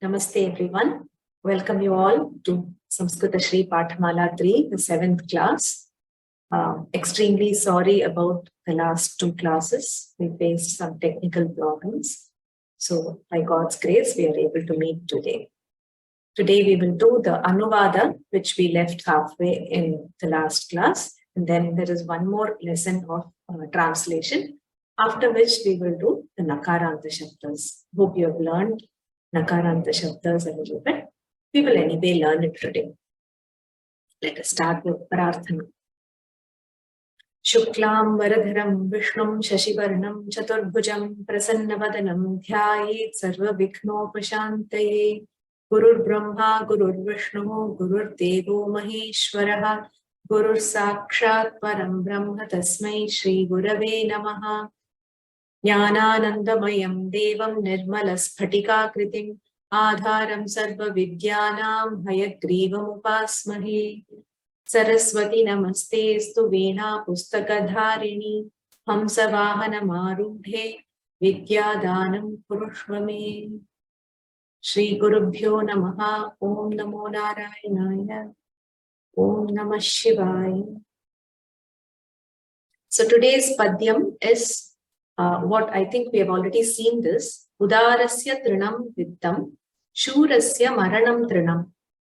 Namaste everyone. Welcome you all to Sanskritasri Pathamala 3, the 7th class. Extremely sorry about the last 2 classes. We faced some technical problems. So by God's grace, we are able to meet today. Today we will do the Anuvada, which we left halfway in the last class. And then there is one more lesson of translation, after which we will do the Nakarantha Shabdas. Hope you have learned Nakarantha Shabdas a little bit. We will anyway learn it today. Let us start with Prarthana. Shuklam Varadharam Vishnum Shashivarnam Chaturbhujam Prasannavadanam Dhyayet Sarva Vikhnopashantaye Gurur Brahma Gurur Vishnu Gurur Devo Maheshwaraha Gurur Sakshat Param Brahma Tasmai Shri Gurave Namaha Jnananandamayam Devam Nirmalasphatitakritim Adharam Sarva Vidyanam Hayagrivam Upasmahe Saraswati Namastestu Vena Pustakadharini Hamsavahana Marudhe Vidyadanam Purushvame Shri Gurubhyo Namaha Om Namo Narayanaya Om Namah Shivaya. So today's Padyam is what I think we have already seen this. Udarasya Trinam Vittam Shurasya Maranam Trinam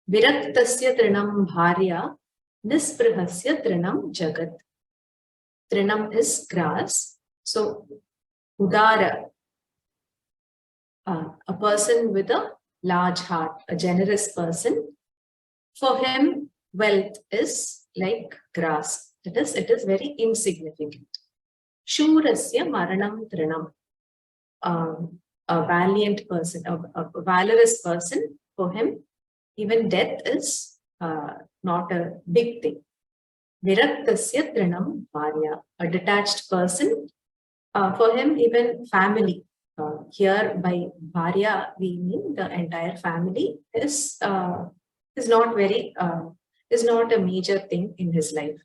Viraktasya Trinam Bharya Nisprihasya Trinam Jagat. Trinam is grass. So Udara, a person with a large heart, a generous person. For him, wealth is like grass. It is very insignificant. Shurasya Maranam Trinam. A valiant person, a valorous person, for him, even death is not a big thing. Viraktasya Trinam Bharya. A detached person, for him, even family. Here by Bharya, we mean the entire family is not a major thing in his life.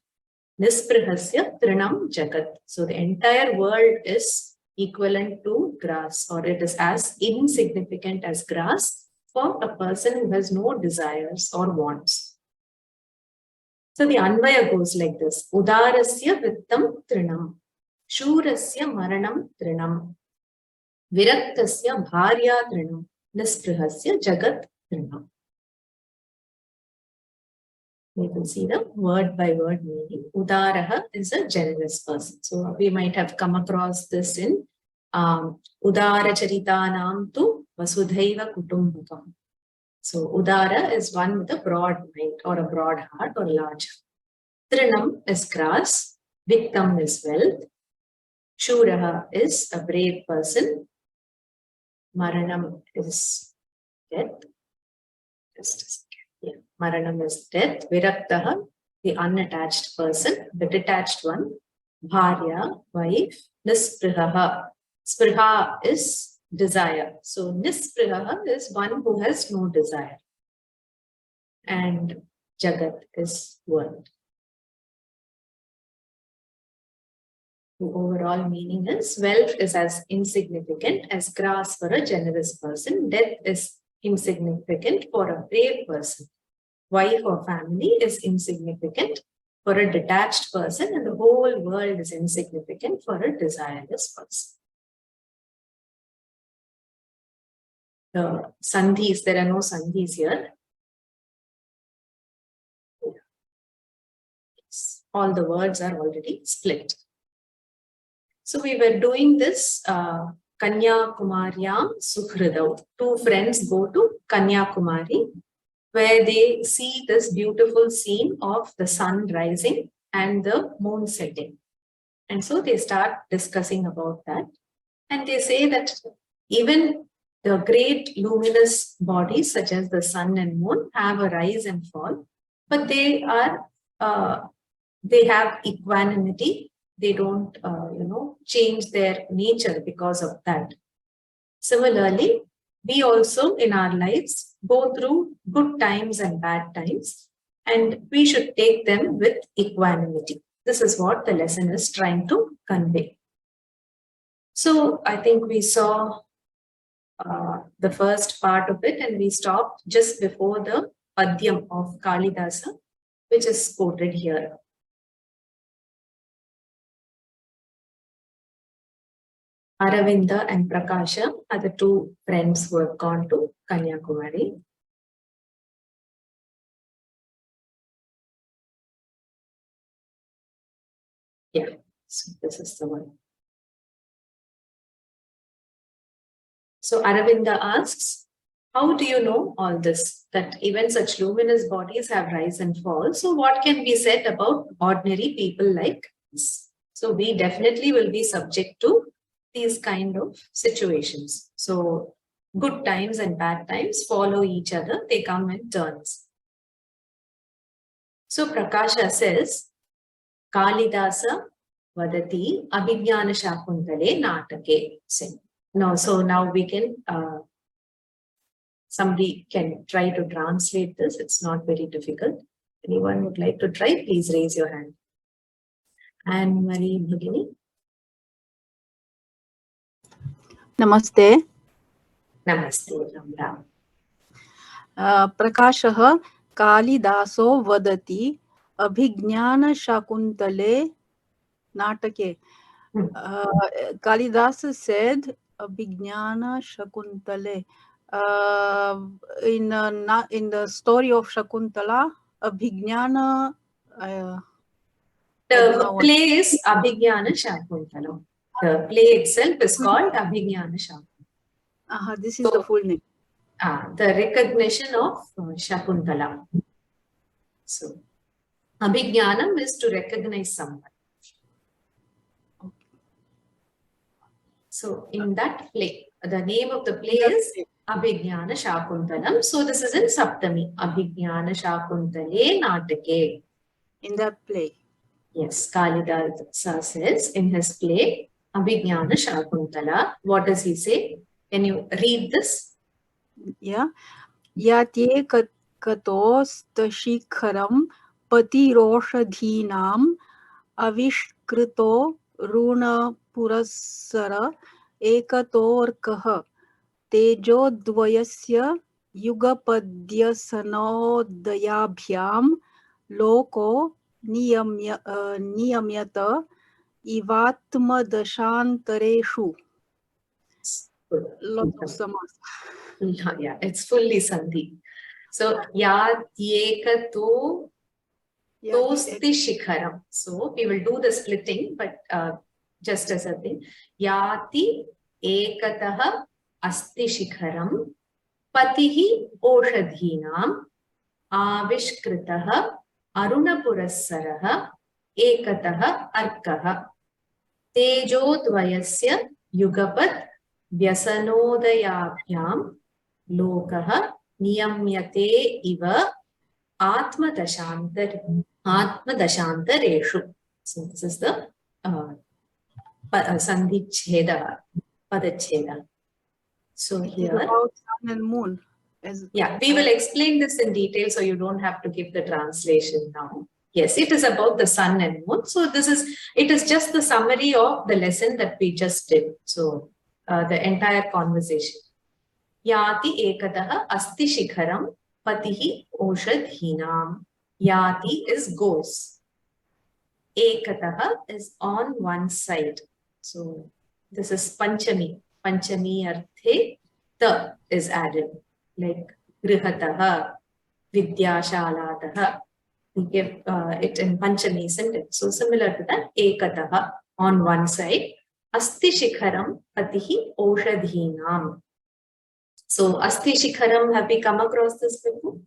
Nisprihasya Trinam Jagat. So the entire world is equivalent to grass, or it is as insignificant as grass for a person who has no desires or wants. So the Anvaya goes like this. Udarasya Vittam Trinam. Shurasya Maranam Trinam. Viraktasya Bharya Trinam. Nisprihasya Jagat Trinam. We can see the word by word meaning. Udaraha is a generous person. So we might have come across this in Udara Charitanam tu Vasudhaiva Kutumbakam. So Udara is one with a broad mind or a broad heart or a large heart. Trinam is grass. Vittam is wealth. Shuraha is a brave person. Maranam is death. Just a second. Yeah. Maranam is death. Viraktaha, the unattached person, the detached one. Bharya, wife. Nisprihaha. Spriha is desire. So Nisprihaha is one who has no desire. And Jagat is world. The overall meaning is wealth is as insignificant as grass for a generous person. Death is insignificant for a brave person. Wife or family is insignificant for a detached person, and the whole world is insignificant for a desireless person. The sandhis, there are no sandhis here. All the words are already split. So we were doing this Kanyakumaryam Sukhridau. 2 friends go to Kanyakumari, where they see this beautiful scene of the sun rising and the moon setting. And so they start discussing about that. And they say that even the great luminous bodies such as the sun and moon have a rise and fall, but they have equanimity. They don't, change their nature because of that. Similarly, we also in our lives go through good times and bad times, and we should take them with equanimity. This is what the lesson is trying to convey. So I think we saw the first part of it, and we stopped just before the Padyam of Kalidasa, which is quoted here. Aravinda and Prakasha are the two friends who have gone to Kanyakumari. Yeah, so this is the one. So Aravinda asks, how do you know all this? That even such luminous bodies have rise and fall. So what can be said about ordinary people like us? So we definitely will be subject to these kind of situations. So good times and bad times follow each other. They come in turns. So Prakasha says, Kalidasa vadati abhignana shakuntale natake. No, so now we can, somebody can try to translate this. It's not very difficult. Anyone would like to try, please raise your hand. And Marie Bhagini. Namaste. Namaste, Ram Ram. Prakashah Kalidaso vadati abhignana shakuntale natake. Kalidas said abhignana shakuntale. In the story of Shakuntala, abhignana. The play is Abhignana Shakuntala. The play itself is called Abhignana Shakuntala. This is the full name. The recognition of Shakuntala. So, Abhignanam is to recognize someone. So, in that play, the name of the play is Abhignana Shakuntalam. So, this is in Saptami. Abhignana Shakuntale Natake. In that play. Yes, Kalidasa says in his play, Abhignana Shakuntala. What does he say? Can you read this? Yeah. Yate katostashikharam patiroshadhinam avishkrito runa purasara ekatorkah tejodvayasya yugapadyasanoodayabhyam loko niyamyata ivatmadashantareshu. Lots of samas. Yeah, it's fully sandhi. So, yatyekato tosti shikharam. So, we will do the splitting, but just as a thing. Yati ekataha asti shikharam patihi oshadhinam avishkritaha arunapurassaraha ekataha arkaha tejodvayasya yugapat vyasanodayabhyam lokaha niyamyate iva atmadashantareshu. So this is the sandhi-chheda, padachheda. So here, about sun and moon. Yeah, we will explain this in detail, so you don't have to give the translation now. Yes, it is about the sun and moon. So it is just the summary of the lesson that we just did. So the entire conversation. Yati ekadaha asti shikharam patihi oshadhinam. Yati is goes. Ekadaha is on one side. So this is Panchami. Panchami arthe ta is added. Like grihataha, vidyashalataha. We give it in Panchami sentence. So similar to that, ekataha on one side. Asti shikharam patihi oshadhinam. So asti shikharam, have we come across this before?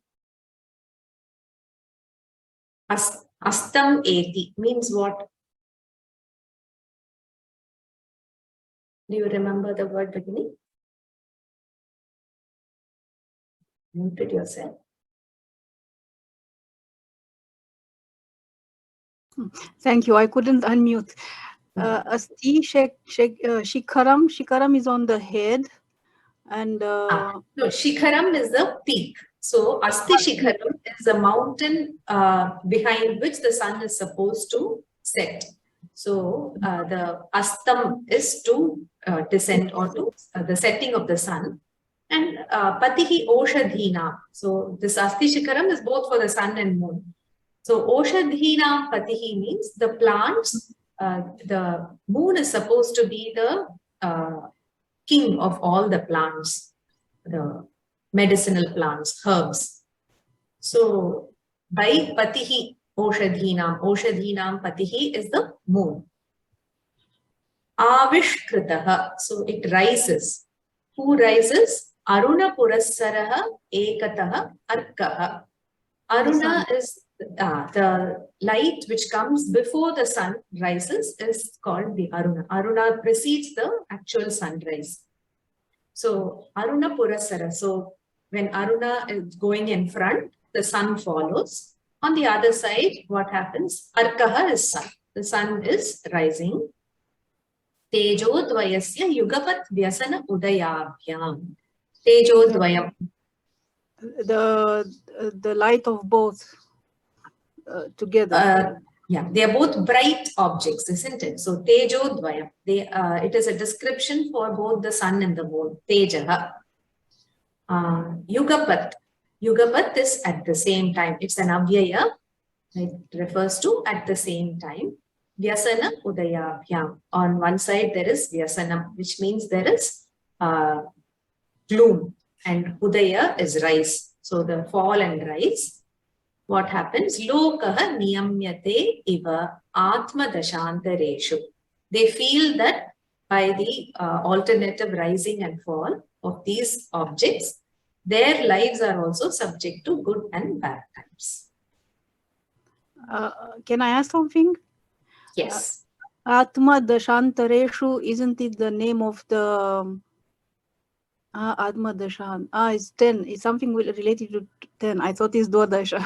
Astam eti means what? Do you remember the word beginning? Muted yourself. Thank you. I couldn't unmute. Asti shikharam. Shikharam is on the head, and no, shikharam is the peak. So asti shikharam is a mountain behind which the sun is supposed to set. So the astam is to descend, or to the setting of the sun. And Patihi Oshadhinam. So this Asti Shikaram is both for the sun and moon. So Oshadhinam Patihi means the plants, the moon is supposed to be the king of all the plants, the medicinal plants, herbs. So by Patihi Oshadhinam Patihi is the moon. Avishkritaha, so it rises. Who rises? Aruna Purassaraha Ekataha Arkaha. Aruna is the light which comes before the sun rises is called the Aruna. Aruna precedes the actual sunrise. So Aruna Purassara. So when Aruna is going in front, the sun follows. On the other side, what happens? Arkaha is sun. The sun is rising. Tejodvayasya yugapat vyasana udayabhyam. Tejodvayam. The light of both together. Yeah, they are both bright objects, isn't it? So Tejodvayam. It is a description for both the sun and the moon. Tejaha. Yugapat. Yugapat is at the same time. It's an avyaya. It refers to at the same time. Vyasana udayabhyam. On one side there is vyasanam, which means there is gloom, and udaya is rise. So the fall and rise. What happens? Lokaha niyamyate iva atma dashantareshu. They feel that by the alternative rising and fall of these objects, their lives are also subject to good and bad times. Can I ask something? Yes. Atma Dashantareshu, isn't it the name of the Atma Dashan? It's 10. It's something related to 10. I thought it's Dwadasha,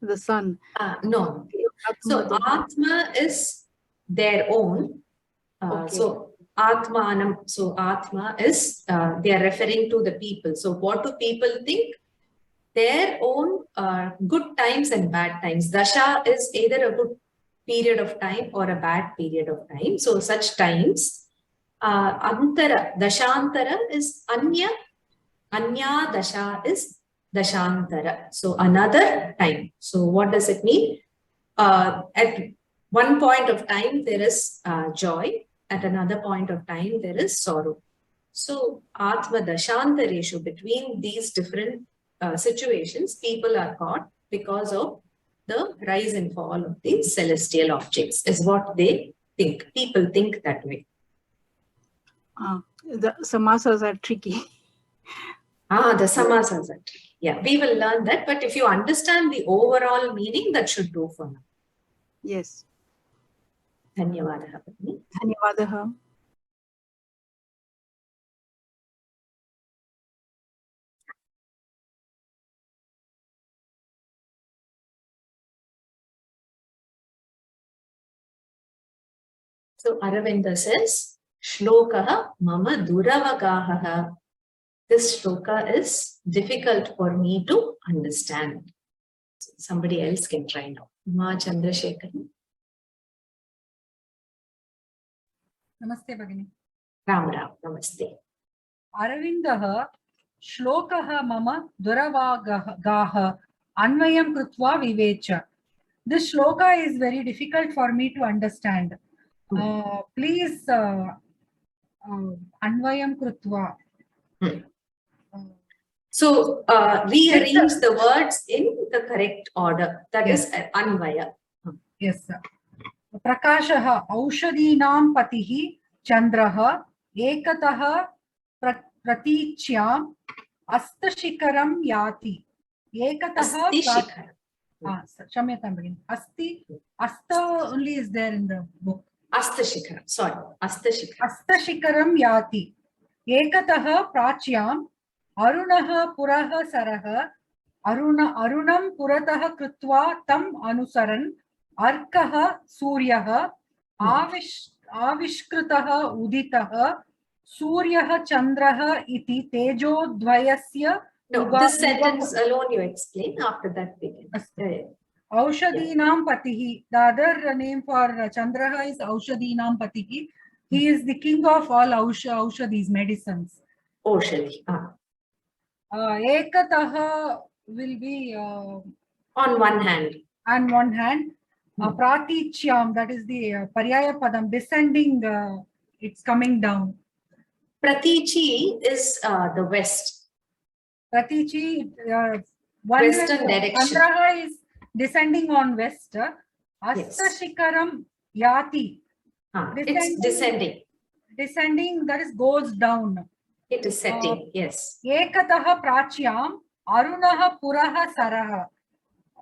the sun. No. So Atma is their own. Okay. So Atmanam. So Atma is, they are referring to the people. So what do people think? Their own good times and bad times. Dasha is either a good period of time or a bad period of time. So such times, Antara, Dashantara is Anya. Anya Dasha is Dashantara. So another time. So what does it mean? At one point of time, there is joy. At another point of time, there is sorrow. So Atma Dashantareshu, between these different situations, people are caught because of the rise and fall of these celestial objects, is what they think. People think that way. The samasas are tricky. The samasas are tricky. Yeah, we will learn that. But if you understand the overall meaning, that should do for now. Yes. Dhanyavadaha. Dhanyavadaha. So Aravinda says, Shlokaha mama duravagahaha. This shloka is difficult for me to understand. So somebody else can try now. Ma Chandrasekhar. Namaste Bhagini. Ram Ram. Namaste. Aravindaha shlokaha mama duravagaha anvayam krutva vivecha. This shloka is very difficult for me to understand. Please anvayam krutva. So rearrange the words in the correct order. That is anvaya. Yes, sir. Prakashaha aushadinam patihi chandraha ekataha pratichyam astashikaram yati. Ekataha Astishikaram. Shamyatam Bhagini. Asta only is there in the book. Astashikaram. Sorry. Astashikaram. Astashikaram yati. Ekataha pracyam arunaha puraha saraha arunam purataha krutva tam anusaran arkaha suryaha avishkritaha uditaha suryaha chandraha iti tejodvayasya. No, this sentence alone you explain. After that we can. Aushadinam patihi. The other name for Chandraha is Aushadinam patihi. He is the king of all Aushadis, medicines. Oshadi. Ekataha will be On one hand. on one hand. Pratichyam, that is the Paryaya Padam, descending, it's coming down. Pratichi is the west. Pratichi, Western direction. Chandraha is descending on west. Yes. Astashikaram Yati. It's descending. Descending, that is goes down. It is setting, yes. Ekataha Prachyam, Arunaha Puraha Saraha.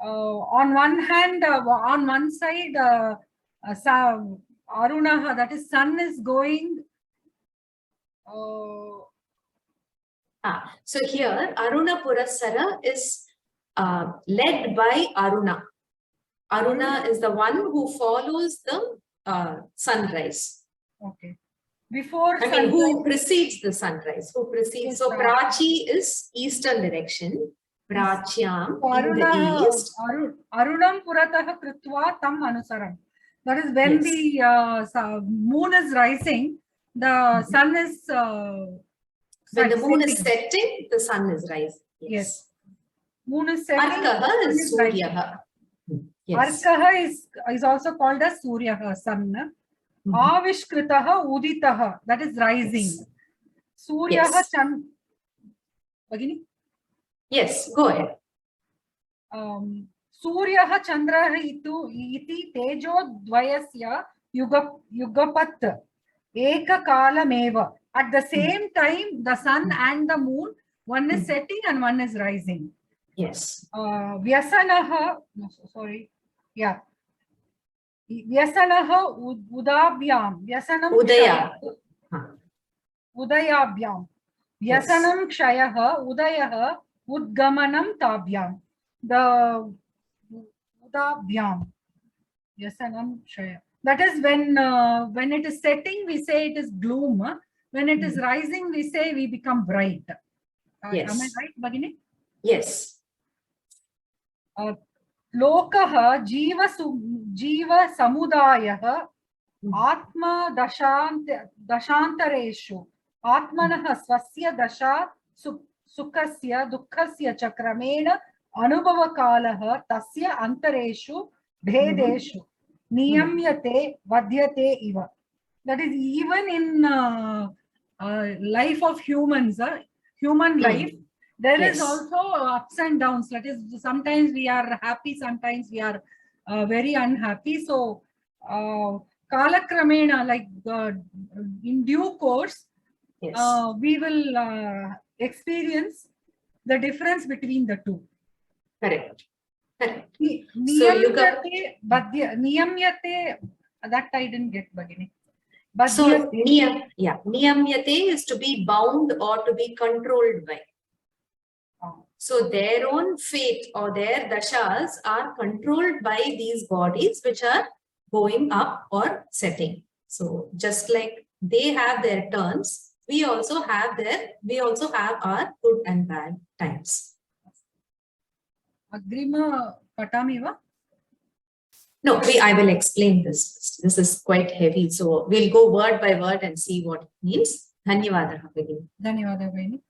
On one hand, on one side, Arunaha, that is sun is going. So here, Aruna Purasara is led by Aruna. Aruna is the one who follows the sunrise. Okay. Before I mean, who precedes the sunrise? Who precedes? Yes, so Prachi is eastern direction. Prachyam in the east. Arunam Purataha Krutva Tam Anusaram. That is when the moon is rising, the sun is. When the moon is setting, the sun is rising. Yes. Moon is setting. Arkaha is Suryaha. Yes. Arkaha is also called as Suryaha, sun. Avishkritaha Uditaha, that is rising. Yes. Suryaha Chan. Bagini? Yes, go ahead. Suryaha Chandraha iti tejo dvayasya yugapat eka kalameva. At the same time, the sun and the moon, one is setting and one is rising. Yes. Vyasanaha, no, sorry, yeah. Vyasanaha udabhyam. Vyasanam Udaya. Udayabhyam. Vyasanam kshayaha udayaha udgamanam tabhyam. The udabhyam. Vyasanam kshaya. That is when it is setting, we say it is gloom. When it is rising, we say we become bright. Yes. Am I right, Bhagini? Yes. Lokaha jiva samudayaha atma dashantareshu atmanaha swasya dasha sukasya dukkasya chakramena anubhava kalaha tasya antareshu bhedeshu niyamyate vadhyate iva. That is even in life of humans, human life, there is also ups and downs. That is, sometimes we are happy, sometimes we are very unhappy. So, Kalakramena, like in due course, we will experience the difference between the two. Correct. Correct. Niyamyate, niyamyate, that I didn't get, Bhagini. So, niyamyate is to be bound or to be controlled by. So their own fate or their dashas are controlled by these bodies which are going up or setting. So just like they have their turns, we also have our good and bad times. Agrima Patamiva? No, I will explain this first. This is quite heavy. So we'll go word by word and see what it means. Dhanyavadaha, Bhagini. Dhanyavadaha, Bhagini.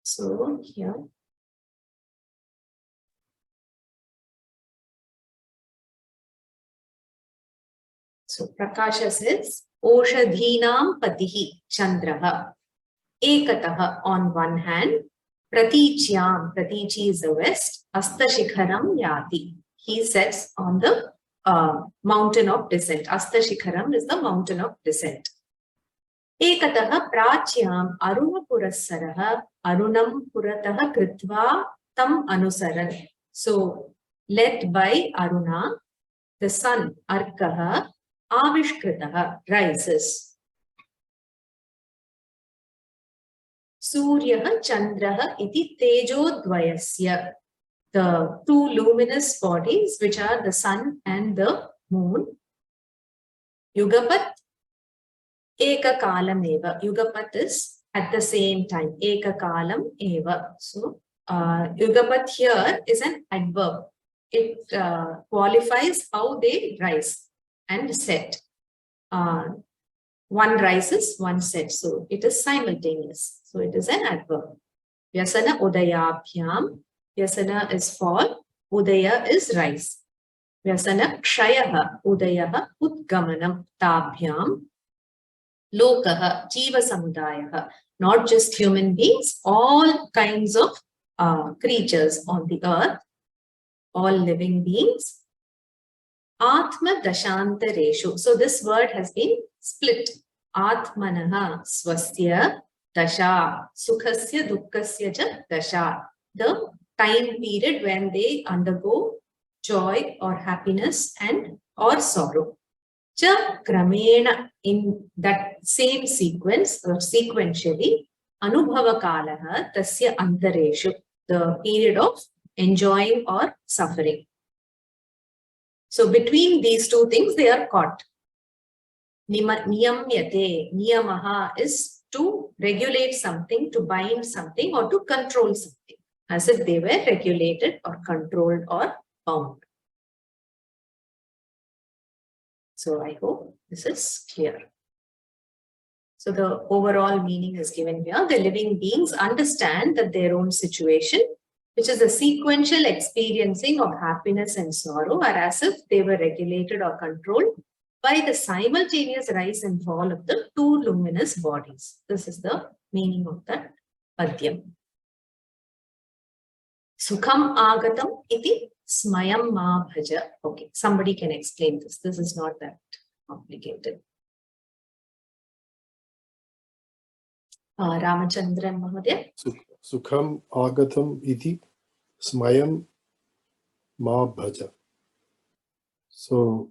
So here. So Prakasha says, Oshadhinam patihi chandraha. Ekataha on one hand, Pratichyam, Pratichi is the west, Astashikharam yati. He sets on the mountain of descent. Astashikharam is the mountain of descent. Ekataha Prachyam Arunapurasaraha Arunam Purataha Kritva Tam Anusaran. So, led by Aruna, the sun, Arkaha, Avishkritaha, rises. Suryaha Chandraha iti tejodvayasya. The two luminous bodies, which are the sun and the moon. Yugapat Eka kalam eva. Yugapat is at the same time. Eka kalam eva. So, Yugapat here is an adverb. It qualifies how they rise and set. one rises, one sets. So it is simultaneous. So it is an adverb. Vyasana udayabhyam. Vyasana is fall. Udaya is rise. Vyasana kshayaha. Udayaha udgamanam tabhyam. Lokaha jiva samudayaha. Not just human beings, all kinds of creatures on the earth, all living beings. Atma dashantareshu. So this word has been split. Atmanaha swasya dasha sukhasya dukkasya cha dasha. The time period when they undergo joy or happiness and or sorrow. Cha kramena, in that same sequence or sequentially, anubhava kalaha tasya antareshu, the period of enjoying or suffering. So between these two things, they are caught. Niyamyate, niyamaha is to regulate something, to bind something, or to control something, as if they were regulated or controlled or bound. So I hope this is clear. So the overall meaning is given here. The living beings understand that their own situation, which is a sequential experiencing of happiness and sorrow, are as if they were regulated or controlled by the simultaneous rise and fall of the two luminous bodies. This is the meaning of that padyam. Sukham agatam iti smayam ma bhaja. Okay, somebody can explain this. This is not that complicated. Ramachandran Mahodaya. Sukham agatam iti smayam ma bhaja. So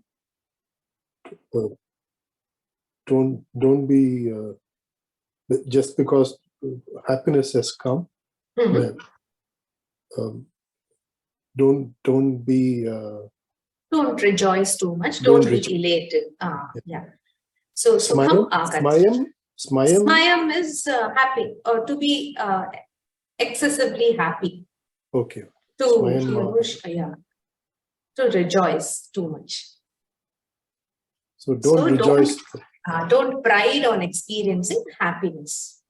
don't be just because happiness has come. Don't be. Don't rejoice too much. Don't be elated. Yeah. So sukham agatam. Smayam is happy, or to be excessively happy. Okay. To rejoice too much. So don't rejoice. Don't pride on experiencing happiness.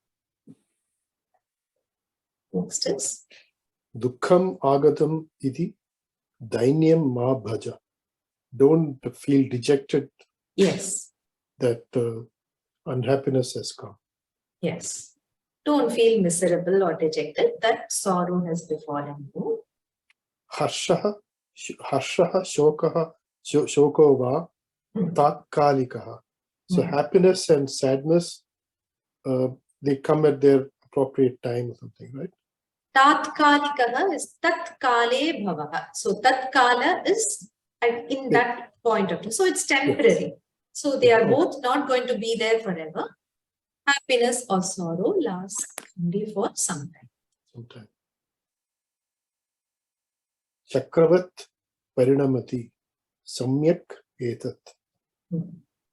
Next is Dukkham agatam iti dainyam ma bhaja. Don't feel dejected. Yes. That unhappiness has come. Yes. Don't feel miserable or dejected that sorrow has befallen you. Harshaha shokaha shoko va tatkalikaha. So happiness and sadness, they come at their appropriate time or something, right? Tatkalikaha is tatkale bhavaha. So tatkala is in that point of view. So it's temporary. Yes. So they are both not going to be there forever. Happiness or sorrow lasts only for some time. Sometime. Chakravat parinamati samyak etat.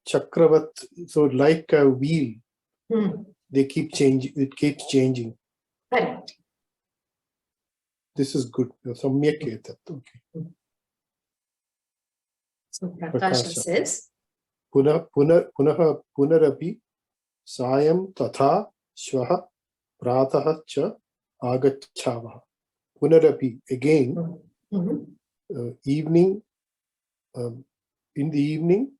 Chakravat, so like a wheel, they keep changing, it keeps changing. Correct. This is good. Samyak etat. Okay. So Prakasha says, punarapi sayam tatha shvaha prataha cha agachavaha. Punarapi, again, evening, in the evening.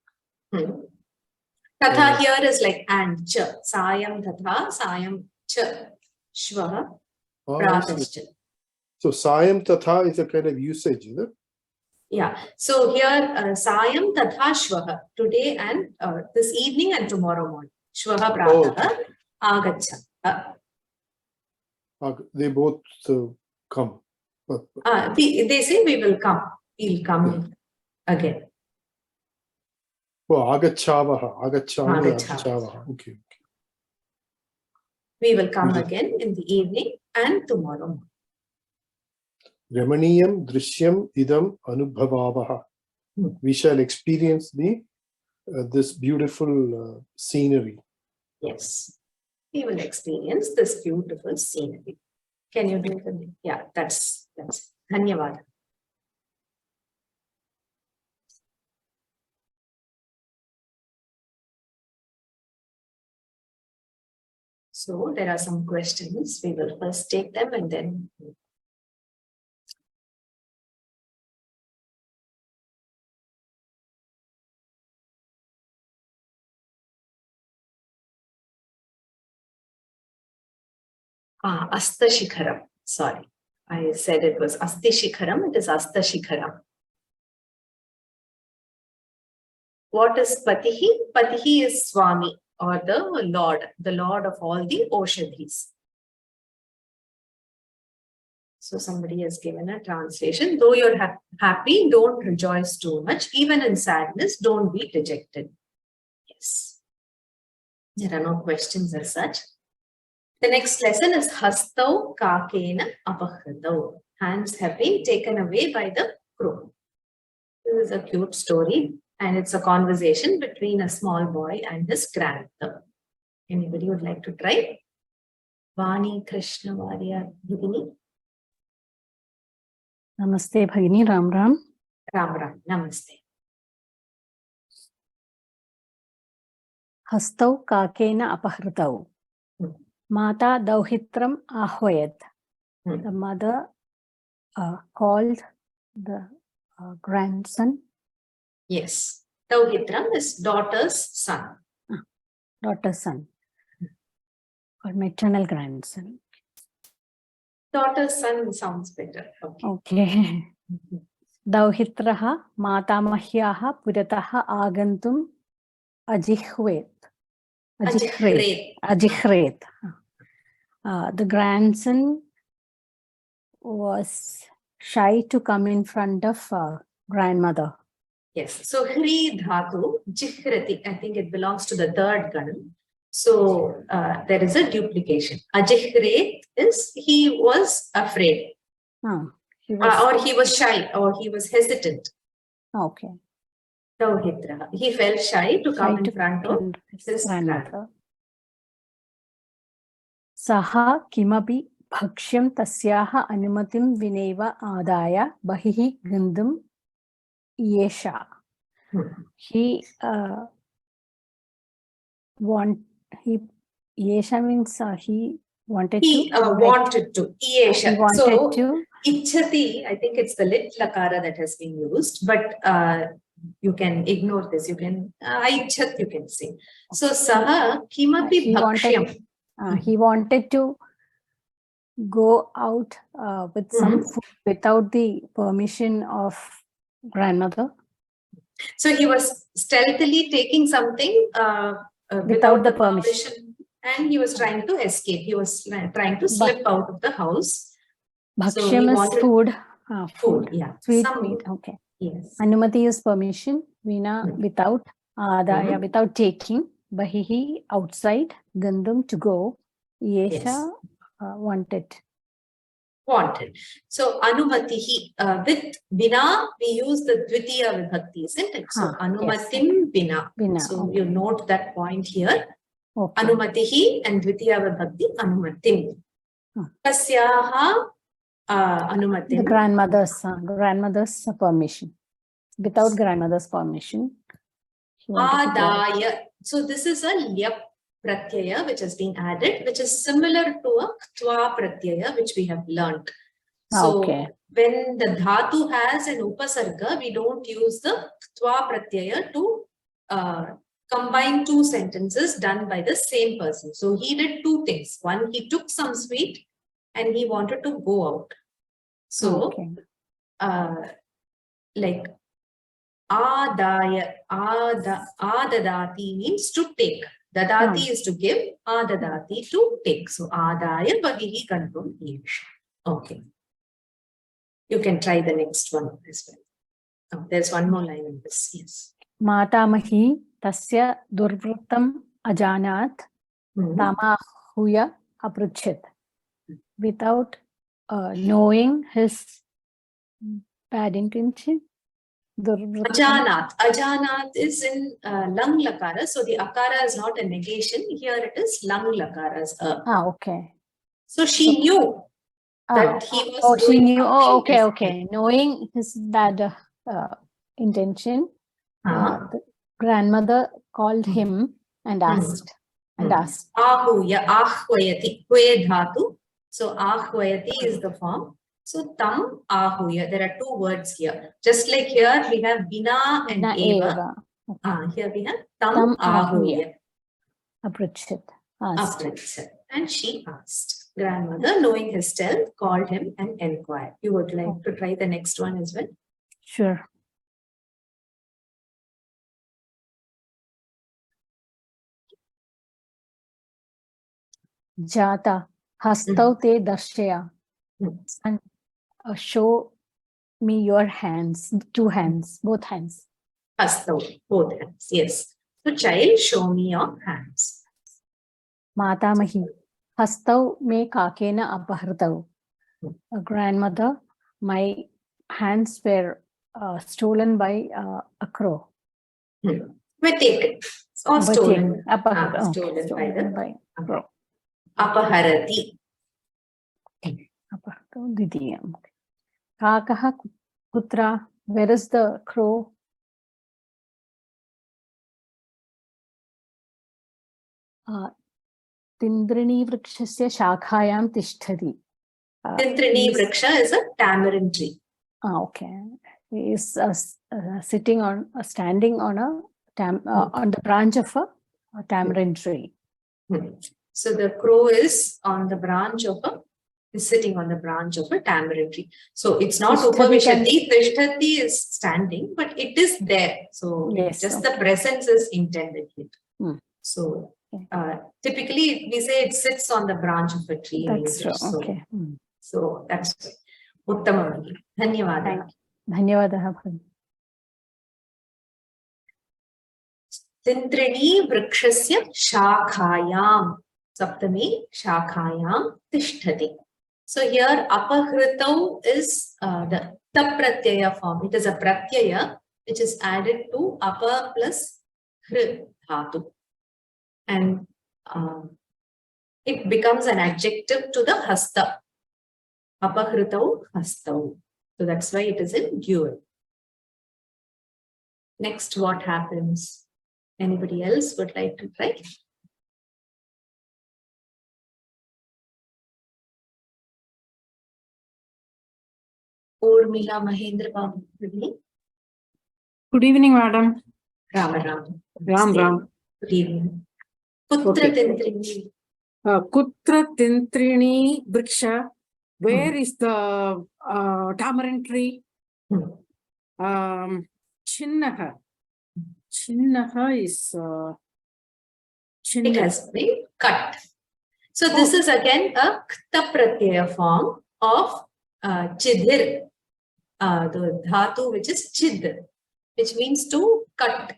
Tatha here is like and cha. Sayam tatha, sayam cha. Shvaha, pratascha. So sayam tatha is a kind of usage, is it? Yeah. So here, sayam tatha shvaha, today and this evening and tomorrow morning. Shvaha prataha agacha. They both come. They say we will come. We'll come again. Oh, agachavaha. Okay. We will come again in the evening and tomorrow morning. Ramaniyam drishyam idam anubhavavaha. We shall experience this beautiful scenery. Yes, we will experience this beautiful scenery. Can you do the? Yeah, that's. Dhanyavad. So there are some questions. We will first take them and then. Asta Shikharam. Sorry, I said it was Asti Shikharam. It is Asta Shikharam. What is Patihi? Patihi is Swami, or the Lord of all the Oshadhis. So somebody has given a translation. Though you're happy, don't rejoice too much. Even in sadness, don't be dejected. Yes. There are no questions as such. The next lesson is Hastau Kakena Apahritau. Hands have been taken away by the crow. This is a cute story, and it's a conversation between a small boy and his grandmother. Anybody would like to try? Vani Krishna Varya Bhagini. Namaste Bhagini, Ram Ram. Ram Ram, Namaste. Hastau kakena apahritau. Mata dauhitram ahvayat. The mother called the grandson. Yes. Dauhitram is daughter's son. Daughter's son. Or maternal grandson. Daughter's son sounds better. Okay. Dauhitraha matamahyaha purataha agantum ajihret. Ajihret. The grandson was shy to come in front of grandmother. Yes. So Hri Dhatu, Jihrati, I think it belongs to the third Ganam. So there is a duplication. Ajihret is he was afraid. Or he was shy, or he was hesitant. Okay. Dauhitra. He felt shy to come in front of his grandmother. Saha kimapi bhakshyam tasyaha anumatim vineva adaya bahihi gandham yesha. He yesha means he wanted to. Yesha. So ichhati, I think it's the lit lakara that has been used, but you can ignore this. You can aichat, you can say. So saha kimapi bhakshyam. He wanted to go out with some food without the permission of grandmother. So he was stealthily taking something without the permission, and he was trying to escape. He was trying to slip out of the house. Bhakshyam is food. Food, yeah. Sweet meat. Okay. Yes. Anumati is permission. Vina without. Adaya without taking. Bahihi outside. Gandham to go. Yesha wanted. So anumatihi with bina we use the dvitiya vibhakti, isn't it? So anumatim bina. So you note that point here. Anumatihi and dvitiya vibhakti anumatim. Kasyaha anumatim. The grandmother's permission. Without grandmother's permission. Adaya. So this is a lyap pratyaya which has been added, which is similar to a ktva pratyaya which we have learnt. So when the dhatu has an upasarga, we don't use the ktva pratyaya to combine two sentences done by the same person. So he did two things. One, he took some sweet and he wanted to go out. So like adaya, adadati means to take. Dadati is to give, adadati to take. So adaya bahihi gandham yesha. Okay. You can try the next one as well. Oh, there's one more line in this. Yes. Matamahi tasya durvrutam ajanat tamahuya apruchyat. Without knowing his bad intention. Ajanat is in lang lakara. So the akara is not a negation. Here it is lang lakara. Okay. So she knew that he was she knew. Okay. Knowing his bad intention, the grandmother called him and asked. and asked. Ahuya, ahvayati, hve dhatu. So ahvayati is the form. So tam ahuya. There are two words here. Just like here we have vina and Na eva. eva. Here we have tam Tam ahuya. Apritchat. Asked. Apritchat. And she asked. Grandmother, knowing his stealth, called him and inquired. You would like to try the next one as well? Sure. Jata hastau te darshaya. And show me your hands, two hands, both hands. Hastau, both hands, yes. So child, show me your hands. Matamahi hastau me kakena apahartau. A grandmother, my hands were stolen by a crow. Were taken or stolen. Stolen by crow. Apaharati. Apahartau didiyam. Kakaha kutra, where is the crow? Tindrini vrikshasya shakhayam tishtati. Tindrini vriksha is a tamarind tree. Okay. He is standing on the branch of a tamarind tree. So the crow is on the branch of is sitting on the branch of a tamarind tree. So it's not upavishati. Tishtati is standing, but it is there. So yes, just the presence is intended here. So typically we say it sits on the branch of a tree. That's true. So, okay. So that's right. Uttamam. Dhanyavada. Dhanyavada. Tindrini vrikshasya shakhayam. Saptami shakhayam tishtati. So here apahritau is the pratyaya form. It is a pratyaya which is added to apa plus hri dhatu. And it becomes an adjective to the hasta. Apahritau hastau. So that's why it is in dual. Next, what happens? Anybody else would like to try? Urmila Mahendra Babu. Good evening, madam. Ram. Good evening. Kutra Tintrini. Kutra Tintrini Briksha. Where is the tamarind tree? Chinnaha. Chinnaha is It has been cut. So this is again a kta pratyaya form of chidhir, the dhatu which is chid, which means to cut.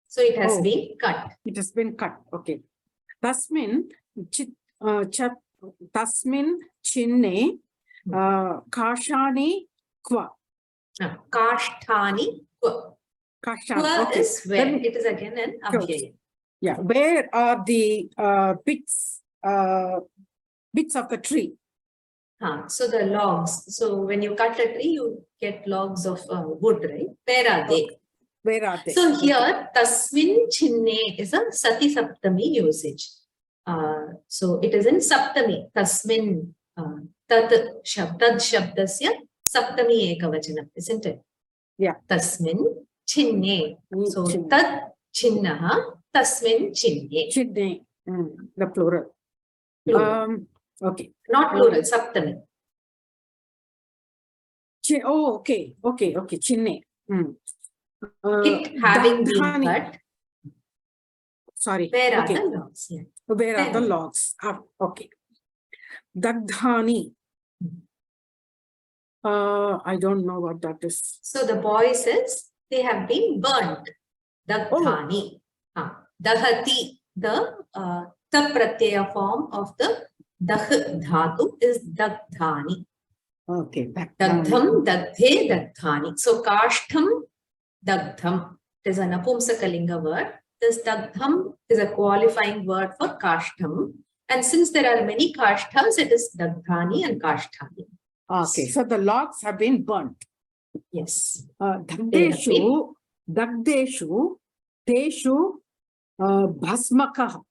So it has been cut. It has been cut. Okay. Tasmin tasmin chinne kashani kwa. Kashtani kwa. Kwa is where. It is again an abhyaya. Yeah. Where are the bits of the tree? So the logs. So when you cut a tree, you get logs of wood, right? Where are they? Where are they? So here, tasmin chinne is a sati saptami usage. So it is in saptami. Tasmin tad shabdasya saptami ekavachanam, isn't it? Yeah. Tasmin chinne. So tad chinnaha tasmin chinne. Chinne, the plural. Okay. Not plural, saptami. Okay. Chinne. It having been cut. Sorry. Where are the logs? Yeah. Where are the logs? Okay. Dagdhani. I don't know what that is. So the boy says they have been burnt. Dagdhani. Dahati. The pratyaya form of the dah dhatu is dagdhani. Okay. Dagdham, dagdhe, dagdhani. So kashtham, dagdham. It is a napumsakalinga word. This dagdham is a qualifying word for kashtham. And since there are many kashthas, it is dagdhani and kashthani. Okay. So the logs have been burnt. Yes. Dagdeshu, teshu, bhasmakaha.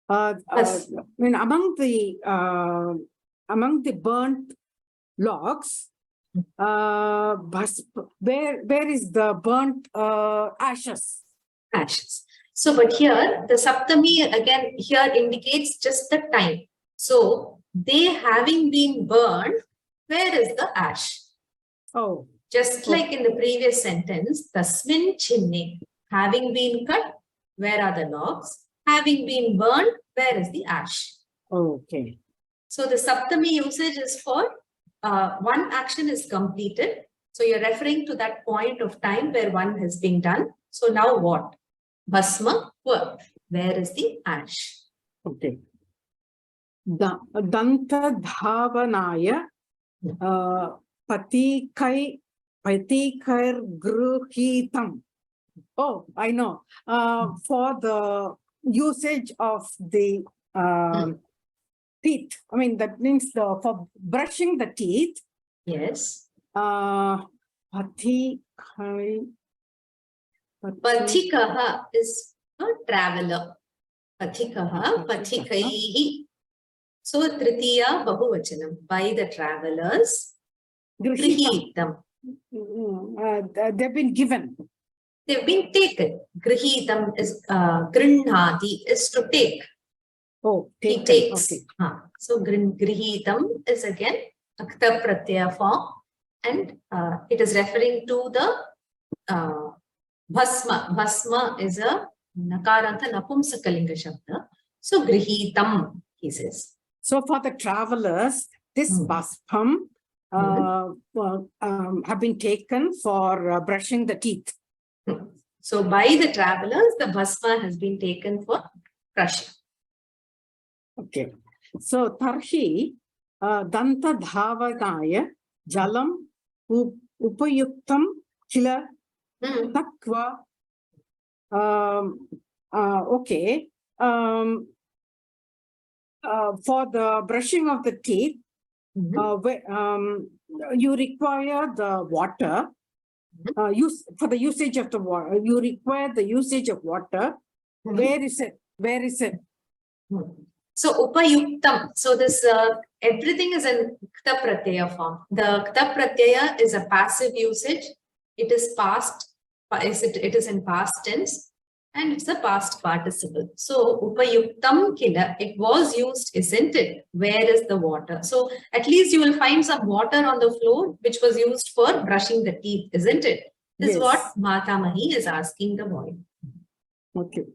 Yes. I mean, among the burnt logs, where is the burnt ashes? Ashes. So, but here the Saptami again here indicates just the time. So, they having been burned, where is the ash? Oh, Just like in the previous sentence, Tasmin Chinne, having been cut, where are the logs? Having been burned, where is the ash? okay. So the Saptami usage is for one action is completed. So you're referring to that point of time where one has been done. So now what? Bhasma, where is the ash? Okay. Danta dhavanaya patikai gruhitam. Oh, I know. For the usage of the teeth. I mean, that means for brushing the teeth. Yes. Patikai. Pathikaha is a traveler. Pathikaha, pathikaihi. So tritiya bahuvachanam, by the travelers. Grihitam. They've been given. They've been taken. Grihitam is grinhati is to take. Oh, taken. He takes. Okay. So grihitam is again akta pratyaya form, and it is referring to the bhasma. Bhasma is a nakarantha napumsakalinga shabda. So grihitam, he says. So for the travelers, this bhaspam have been taken for brushing the teeth. So by the travelers, the bhasma has been taken for brushing. Okay. So tarhi danta dhavanaya jalam upayuktam kila takva. Okay. For the brushing of the teeth, you require the water. For the usage of the water, you require the usage of water. Where is it? Where is it? So upayuktam. So this everything is in kta pratyaya form. The kta pratyaya is a passive usage. It is past. It is in past tense, and it's a past participle. So upayuktam kila. It was used, isn't it? Where is the water? So at least you will find some water on the floor, which was used for brushing the teeth, isn't it? This is what Matamahi is asking the boy. Okay.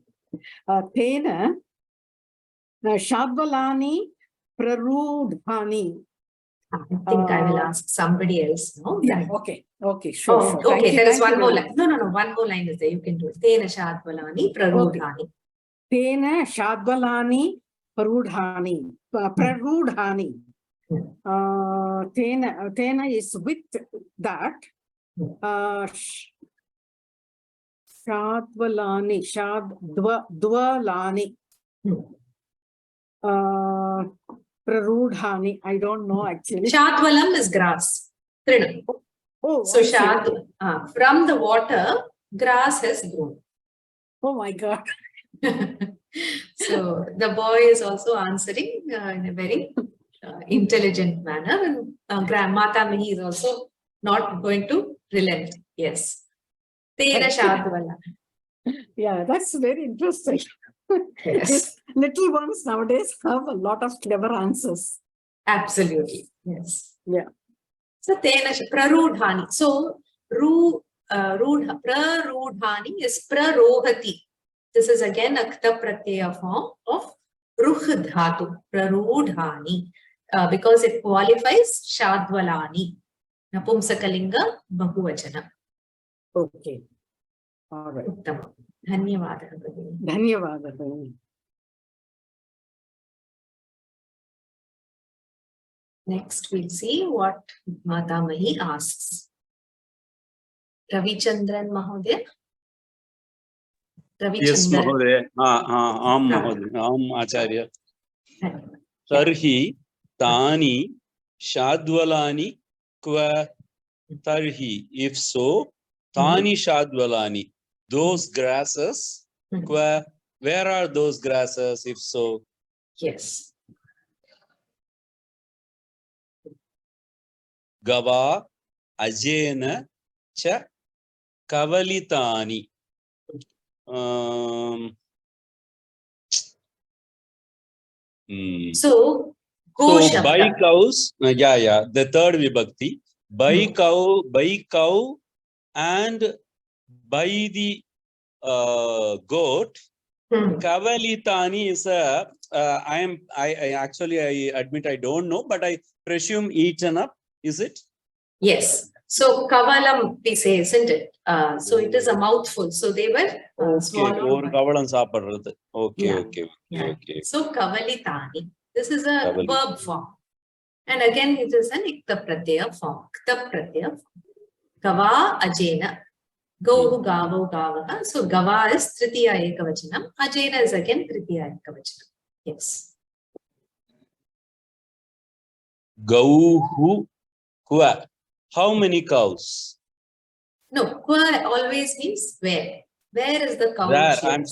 Tena Shadvalani Prarudhani. I think I will ask somebody else. No? Yeah, okay. Okay, sure. Oh, sure. okay, there is one more line. line. No. One more line is there. You can do it. Tena Shadvalani Prarudhani. Tena Shadvalani Prarudhani. Prarudhani. Tena is with that. Shadvalani. Shadvalani. Prarudhani. I don't know actually. Shadvalam is grass. Trina. Oh, So from the water, grass has grown. Oh my God. So the boy is also answering in a very intelligent manner, and Matamahi is also not going to relent. Yes. Tena Shadvala. Yeah, that's very interesting. Yes. These little ones nowadays have a lot of clever answers. Absolutely. Yes. Yeah. So Tena Prarudhani. So Prarudhani is Prarohati. This is again a kta pratyaya form of ruh dhatu, Prarudhani, because it qualifies Shadvalani, Napumsakalinga Bahuvachana. Okay. All right. Uttama. Dhanyavadaha Bhagini. Dhanyavadaha. Next, we'll see what Matamahi asks. Ravichandran Mahodaya. Yes, Mahodaya. Acharya. Tarhi Tani Shadvalani Kva Tarhi. If so, Tani Shadvalani, those grasses, Kva, Where are those grasses, if so? Yes. Gava ajena cha kavalitani. So, So Shabda. by cows, the third vibhakti, by cow and by the goat. Kavalitani is a, I actually, I admit I don't know, but I presume eaten up, is it? Yes. So, kavalam, we say, isn't it? So, it is a mouthful. So, they were swallowed. Okay. So, kavalitani. This is a Kavalitani. verb form. And again, it is an ikta pratyaya form. Kta pratyaya form. Gava ajena. Gauhu gavo gavaha. So, gava is tritiya ekavachanam. Ajena is again tritiya ekavachanam. Yes. Gauhu kwa. How many cows? No, kwa always means where. Where is the cow? Where? I'm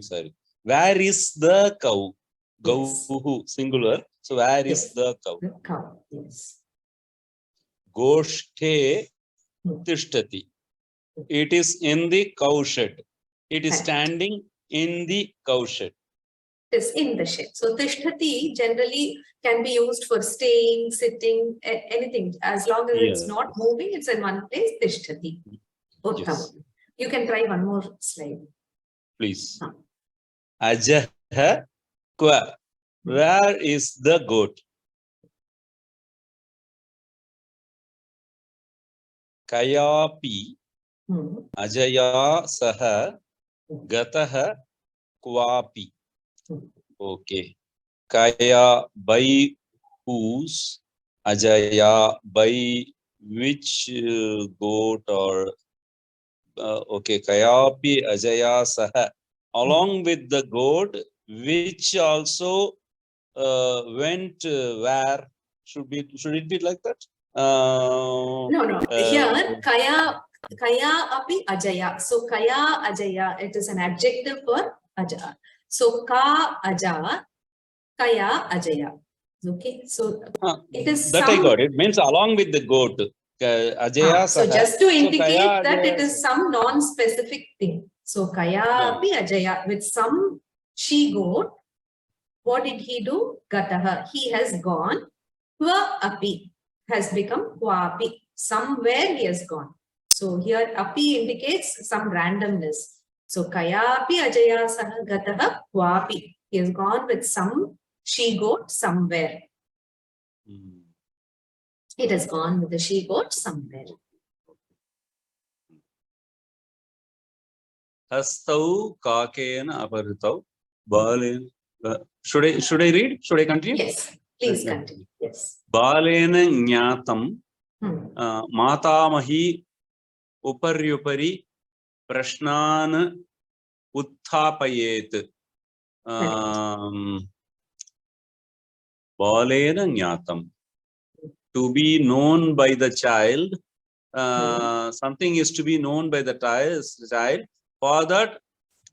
sorry. Where is the cow? Gauhu, singular. So where is the cow? The cow, yes. Goshte tishtati. It is in the cow shed. It is standing in the cow shed. It is in the shed. So tishtati generally can be used for staying, sitting, anything. As long as it's not moving, it's in one place. Tishtati. Yes. You can try one more slide. Please. Ajaha kwa. Where is the goat? Kayapi ajaya saha gataha kwapi. Okay. Kaya by whose, ajaya by which goat, or okay, kayapi ajaya saha, along with the goat, which also went where? Should it be like that? No. Here, kaya api ajaya. So kaya ajaya, it is an adjective for aja. So ka aja, kaya ajaya. Okay. So it is that I got it. Means along with the goat. Ajaya so saha. just to indicate So that it is some non-specific thing. So kaya api ajaya, with some she goat. What did he do? Gataha. He has gone. Kwa api has become kwapi. Somewhere he has gone. So here api indicates some randomness. So kaya api ajaya saha gataha kwapi. He has gone with some she goat somewhere. It has gone with the she goat somewhere. Hastau kakena aparitau balena. Should I read? Should I continue? Yes, please continue. Yes. Balena jnatam matamahi uparyupari prashnan utthapayet. Balena jnatam. To be known by the child. Something is to be known by the child. For that,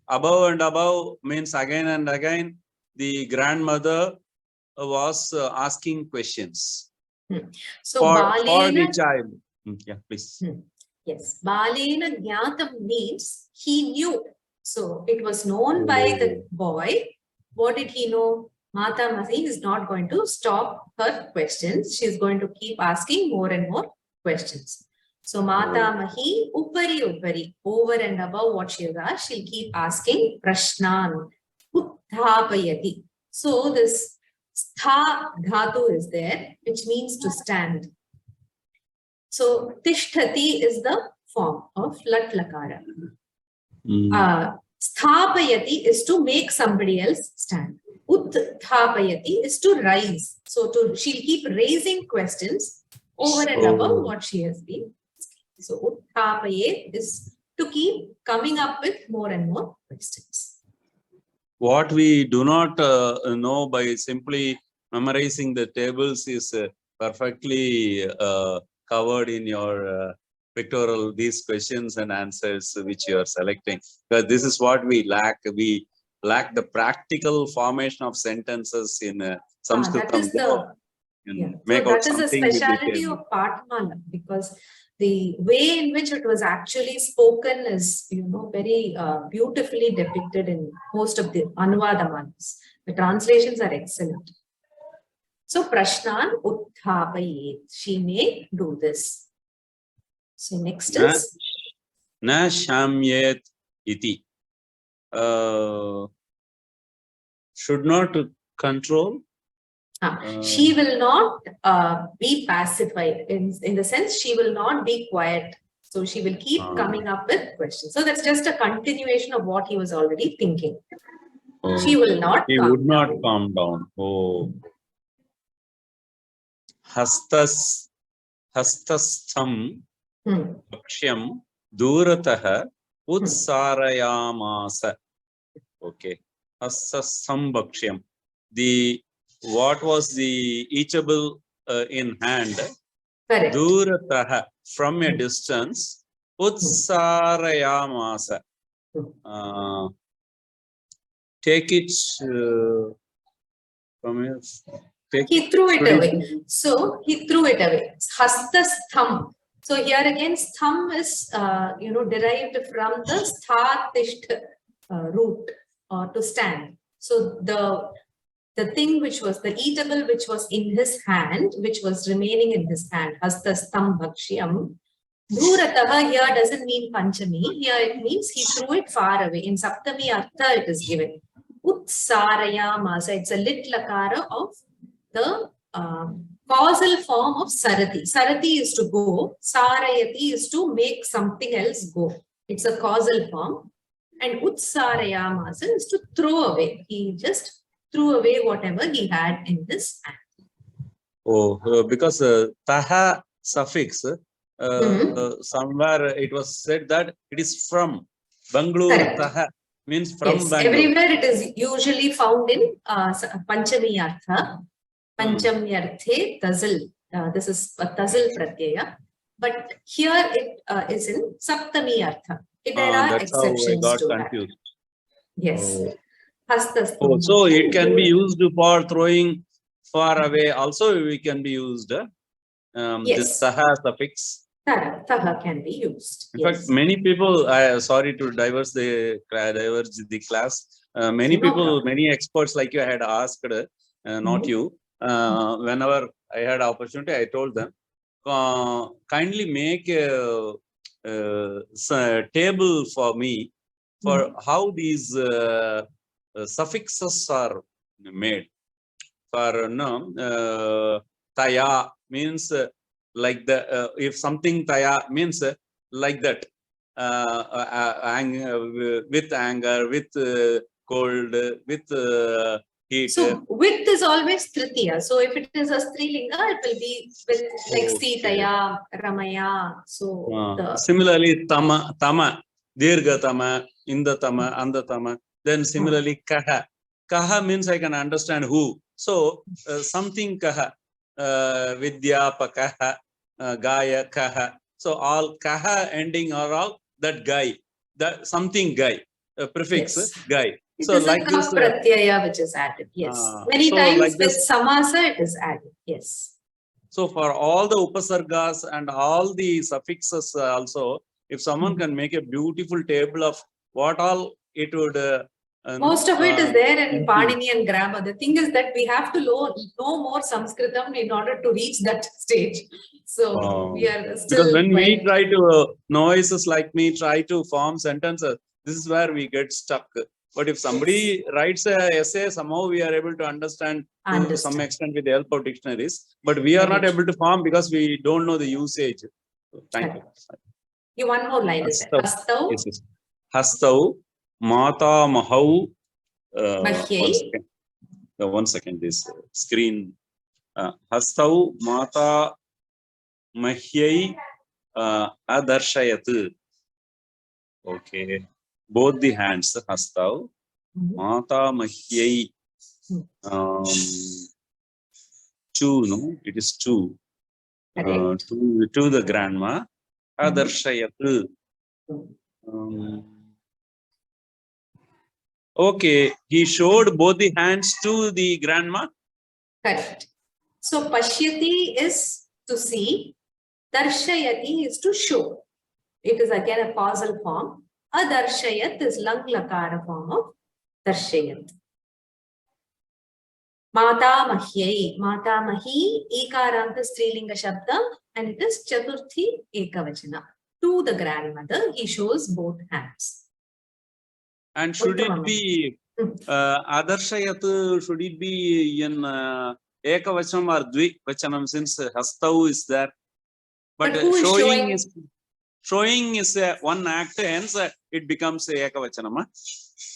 above and above means again and again, the grandmother was asking questions. So for the child. Yeah, please. Yes, balena jnatam means he knew. So it was known by the boy. What did he know? Mata Mahi is not going to stop her questions. She is going to keep asking more and more questions. So Mata Mahi upari, over and above what she has asked, she'll keep asking prashnan, utthapayati. So this stha dhatu is there, which means to stand. So tishtati is the form of lat lakara. Sthapayati is to make somebody else stand. Utthapayati is to rise. So she'll keep raising questions over and above what she has been asking. So utthapayat is to keep coming up with more and more questions. What we do not know by simply memorizing the tables is perfectly covered in your pictorial, these questions and answers which you are selecting. Because this is what we lack. We lack the practical formation of sentences in Sanskrit. That is the Make so out that is the something with speciality detail. of Pathamala, because the way in which it was actually spoken is, very beautifully depicted in most of the Anuvadamanas. The translations are excellent. So Prashnan Utthapayet. She may do this. So next is Na shamyet iti. Should not control. She will not be pacified in the sense she will not be quiet. So she will keep coming up with questions. So that's just a continuation of what he was already thinking. She will not. He would not calm down. Oh. Hastastham Bakshyam Durataha Utsarayamasa. Okay. Hastastham Bakshyam. What was the eatable in hand? Correct. Durataha, from a distance. Utsarayamasa. Take it from here. He threw it away. So he threw it away. Hastastham. So here again, stham is derived from the sthatisht root, or to stand. So the thing which was the eatable, which was in his hand, which was remaining in his hand, hastastham bhakshyam. Dhurataha here doesn't mean Panchami. Here it means he threw it far away. In Saptami Artha it is given. Utsarayamasa. It's a lit lakara of the causal form of sarati. Sarati is to go. Sarayati is to make something else go. It's a causal form. And utsarayamasa is to throw away. He just threw away whatever he had in his hand. Oh, because taha suffix, somewhere it was said that it is from. Bangalore taha means from Bangalore. Everywhere it is usually found in Panchami Artha. Panchami Arthe Tazil. This is a Tazil Pratyaya. But here it is in Saptami Artha. There are exceptions how I got to confused. That. Yes. Oh, so it can be used for throwing far away. Also, we can be used. This taha suffix. Taha can be used. In fact, many people, sorry to diverge the class. Many people, many experts like you, I had asked, not you. Whenever I had opportunity, I told them, kindly make a table for me for how these suffixes are made. For taya means like the if something taya means like that, with anger, with cold, with heat. So with is always tritiya. So if it is a strilinga, it will be with like sitaya, ramaya. So similarly tama, dirgatama, indatama, andatama. Then similarly kaha. Kaha means I can understand who. So something kaha, vidyapakaha, gaya kaha. So all kaha ending are all that guy, that something guy, prefix guy. It so is like a this pratyaya which is added. Yes. Many so times like with this, samasa it is added. Yes. So for all the upasargas and all the suffixes also, if someone can make a beautiful table of what all it would. Most of it is there in Panini and grammar. The thing is that we have to know more Sanskritam in order to reach that stage. So we are still. Because when we try to, novices like me try to form sentences, this is where we get stuck. But if somebody writes an essay, somehow we are able to understand to some extent with the help of dictionaries. But we are not able to form because we don't know the usage. Thank you. You one more line is there. Hastau. Yes, yes. Hastau, Mata Mahau. One second, this screen. Hastau, Mata Mahyai Adarshayat. Okay. Both the hands, Hastau, Mata Mahyai. Two, no? It is two. To the grandma. Adarshayat. Okay, he showed both the hands to the grandma. Correct. So pashyati is to see, darshayati is to show. It is again a causal form. Adarshayat is lang lakara form of darshayat. Mata mahyai. Mata mahi ekaranta strilinga shabda and it is chaturthi ekavachana. To the grandmother, he shows both hands. And should it be adarshayat? Should it be in ekavachanam or dvivachanam, since hastau is there? But showing is one act, hence it becomes ekavachanam.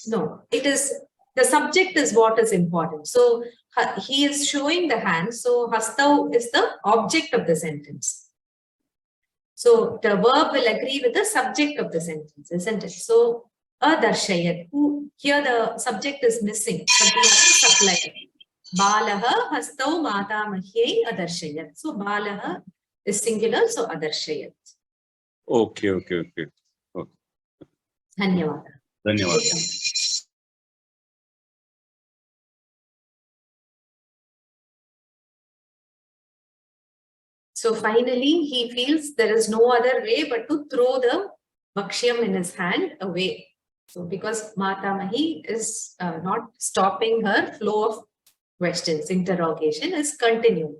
No, it is the subject is what is important. So he is showing the hands. So hastau is the object of the sentence. So the verb will agree with the subject of the sentence, isn't it? So adarshayat, here the subject is missing, but we have to supply it. Balaha hastau mata mahyai adarshayat. So balaha is singular, so adarshayat. Okay. Dhanyawad. So finally, he feels there is no other way but to throw the bhakshyam in his hand away. So because Mata Mahi is not stopping her flow of questions, interrogation is continuing.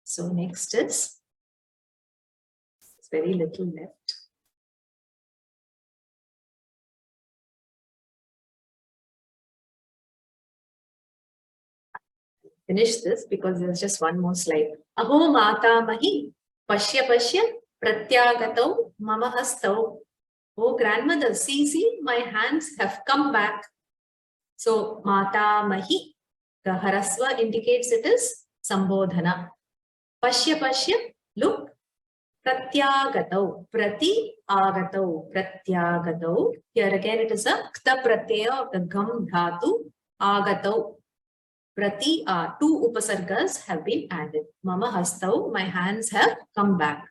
So next is, it's very little left. Finish this because there's just one more slide. Aho Mata Mahi Pashya Pratyagato Mama Hastau. Oh grandmother, see, my hands have come back. So Mata Mahi, the Harasva indicates it is Sambodhana. Pashya, look. Pratyagato, Prati Agato, Pratyagato. Here again it is a Kta Pratyaya of the Gam Dhatu, Agato. Prati, two upasargas have been added. Mama Hastau, my hands have come back.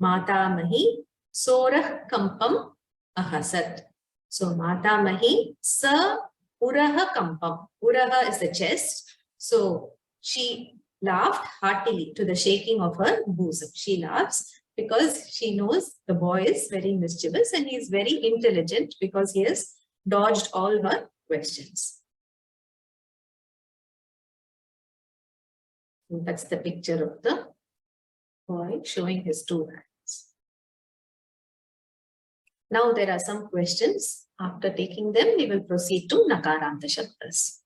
Mata Mahi, Sorah Kampam Ahasat. So Mata Mahi, Sa Uraha Kampam. Uraha is the chest. So she laughed heartily to the shaking of her bosom. She laughs because she knows the boy is very mischievous and he is very intelligent because he has dodged all her questions. That's the picture of the boy showing his two hands. Now there are some questions. After taking them, we will proceed to Nakarantha Shabdas.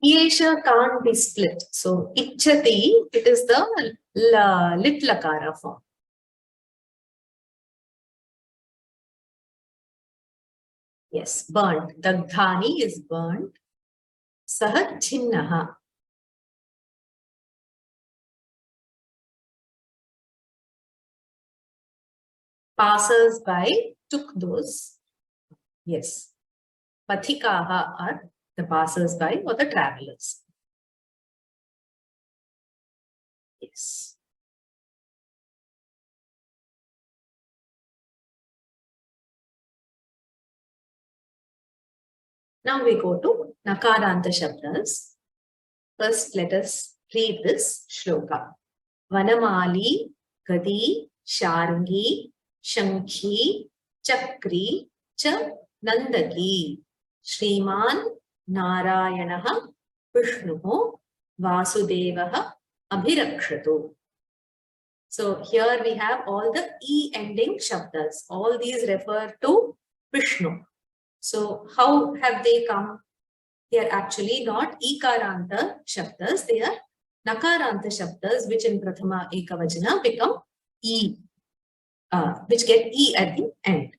Yesha can't be split. So, Ichchati, it is the lit lakara form. Yes, burnt. Dagdhani is burnt. Saha chinnaha. Passers by took those. Yes. Pathikaha are the passers by or the travelers. Yes. Now we go to Nakarantha Shabdas. First, let us read this shloka. Vanamali, Gadi, Sharangi, Shankhi, Chakri, Cha Nandaki, Shriman Narayanaha, Vishnuho, Vasudevaha, Abhirakshatu. So here we have all the E ending Shabdas. All these refer to Vishnu. So how have they come? They are actually not Ekaranta Shabdas. They are Nakaranta Shabdas, which in Prathama Ekavachana become E, which get E at the end.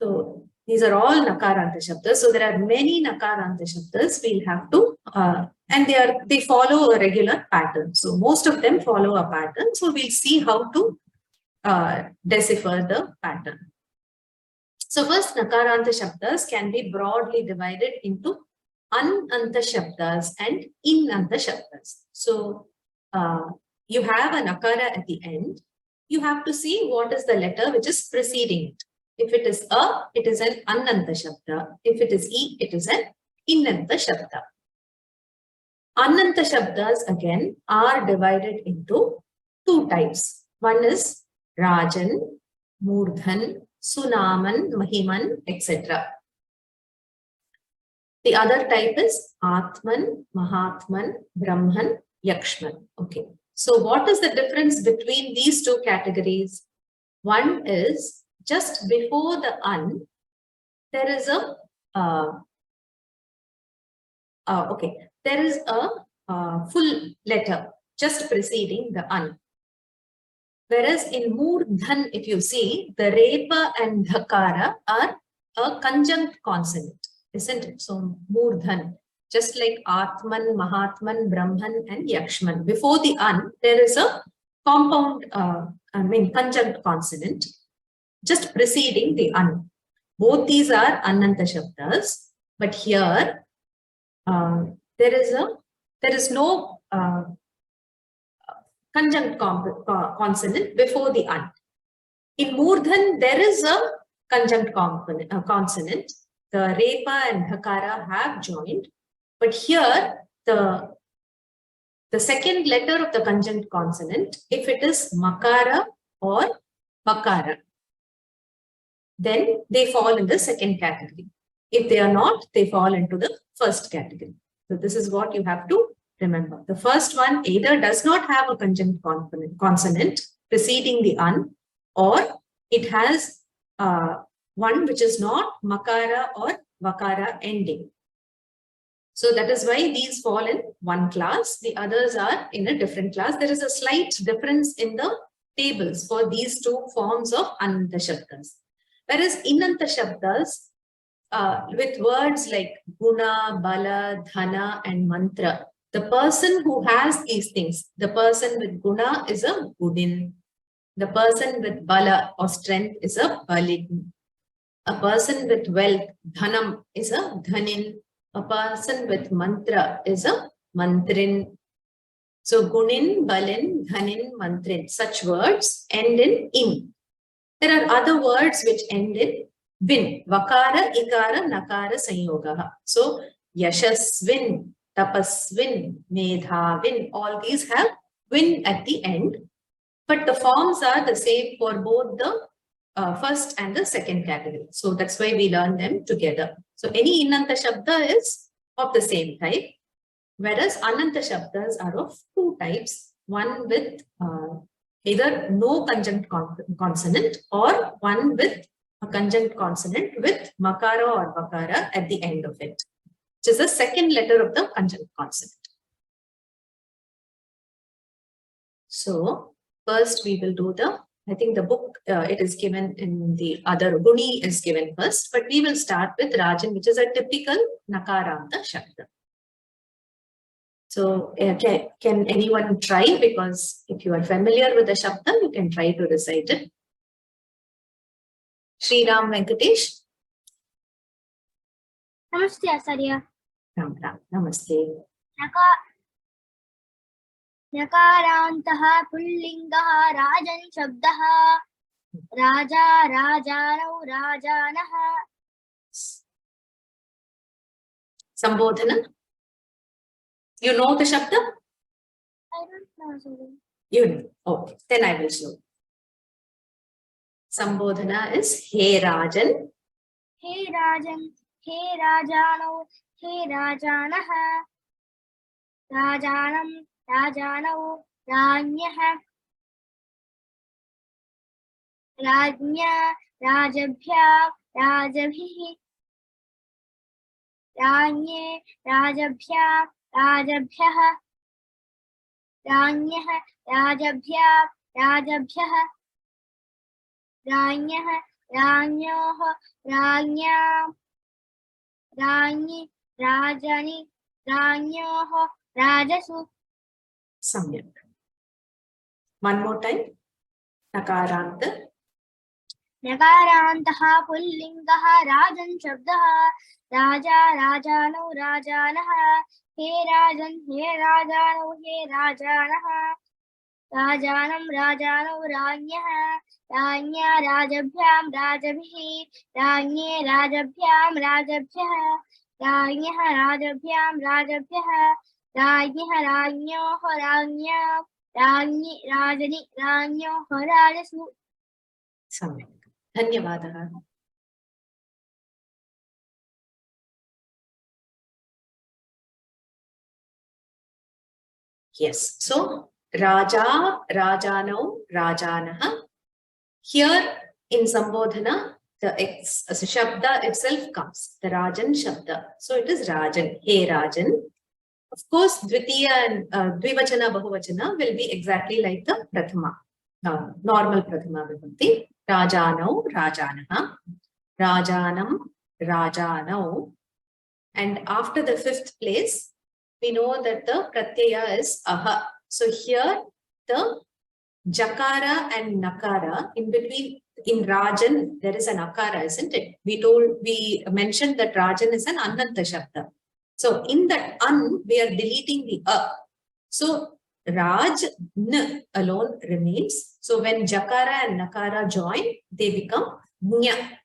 So these are all Nakaranta Shabdas. So there are many Nakaranta Shabdas. We'll have to, and they follow a regular pattern. So most of them follow a pattern. So we'll see how to decipher the pattern. So first, Nakaranta Shabdas can be broadly divided into Ananta Shabdas and Inanta Shabdas. So you have a Nakara at the end. You have to see what is the letter which is preceding it. If it is A, it is an Ananta Shabda. If it is E, it is an Inanta Shabda. Ananta Shabdas again are divided into two types. One is Rajan, Murdhan, Sunaman, Mahiman, etc. The other type is Atman, Mahatman, Brahman, Yakshman. Okay. So what is the difference between these two categories? One is just before the An, there is a there is a full letter just preceding the An. Whereas in Murdhan, if you see, the Repa and Dhakara are a conjunct consonant, isn't it? So Murdhan, just like Atman, Mahatman, Brahman, and Yakshman. Before the An, there is a compound, conjunct consonant just preceding the An. Both these are Ananta Shabdas, but here there is no conjunct consonant before the An. In Murdhan, there is a conjunct consonant. The Repa and Dhakara have joined, but here the second letter of the conjunct consonant, if it is Makara or Bakara, then they fall in the second category. If they are not, they fall into the first category. So this is what you have to remember. The first one either does not have a conjunct consonant preceding the An, or it has one which is not Makara or Vakara ending. So that is why these fall in one class. The others are in a different class. There is a slight difference in the tables for these two forms of Ananta Shabdas. Whereas Inanta Shabdas, with words like Guna, Bala, Dhana, and Mantra, the person who has these things, the person with Guna is a Gunin. The person with Bala or strength is a Balin. A person with wealth, Dhanam, is a Dhanin. A person with Mantra is a Mantrin. So Gunin, Balin, Dhanin, Mantrin, such words end in. There are other words which end in Vin. Vakara, Ikara, Nakara, Sanyogaha. So Yashasvin, Tapasvin, Medhavin, all these have Vin at the end. But the forms are the same for both the first and the second category. So that's why we learn them together. So any Inanta Shabda is of the same type, whereas Ananta Shabdas are of two types. One with either no conjunct consonant, or one with a conjunct consonant with Makara or Vakara at the end of it, which is the second letter of the conjunct consonant. So first we will do I think the book, it is given in the other, Guni is given first, but we will start with Rajan, which is a typical Nakarantha Shabda. So can anyone try? Because if you are familiar with the Shabda, you can try to recite it. Sri Ram Venkatesh. Namaste, Acharya. Ram Ram. Namaste. Nakarantaha pullingaha rajan shabdaha raja rajanau rajanaha. Sambodhana. You know the Shabda? I don't know. Sorry. You know. Okay. Then I will show. Sambodhana is He Rajan. He Rajan, He Rajanau, He Rajanaha. Rajanam, Rajanau, Ranyaha. Rajnya, Rajabhya, Rajabhihi. Ranye, Rajabhya, Rajabhyaha. Ranyaha, Rajabhya, Rajabhyaha. Ranyaha, Ranyoha, Ranyam. Ranyi, Rajani, Ranyoha, Rajasu. Samyak. One more time. Nakaranta. नकारान्तः पुल्लिङ्गः राजन् शब्दः राजा राजानौ राजानः हे राजन् हे राजानौ हे राजानः राजानं राजानौ राज्ञः राज्ञा राजभ्यां राजभिः राज्ञे राजभ्यां राजभ्यः राज्ञः राजभ्यां राजभ्यः राज्ञः राज्ञोः राज्ञा राज्ञी राजनि राज्ञोः राजसु सम्यक् धन्यवादः yes so raja rajanau rajanah here in sambodhana the shabda itself comes the rajan shabda so it is rajan hey rajan. Of course, Dvitiya and Dvivachana Bahuvachana will be exactly like the Prathama, normal Prathama Vibhakti. Rajanau, Rajanaha, Rajanam, Rajanau. And after the fifth place, we know that the Pratyaya is Aha. So here, the Jakara and Nakara, in between, in Rajan, there is an Akara, isn't it? We mentioned that Rajan is an Ananta Shabda. So in that an, we are deleting the a. So Raj, n alone remains. So when Jakara and Nakara join, they become Nya.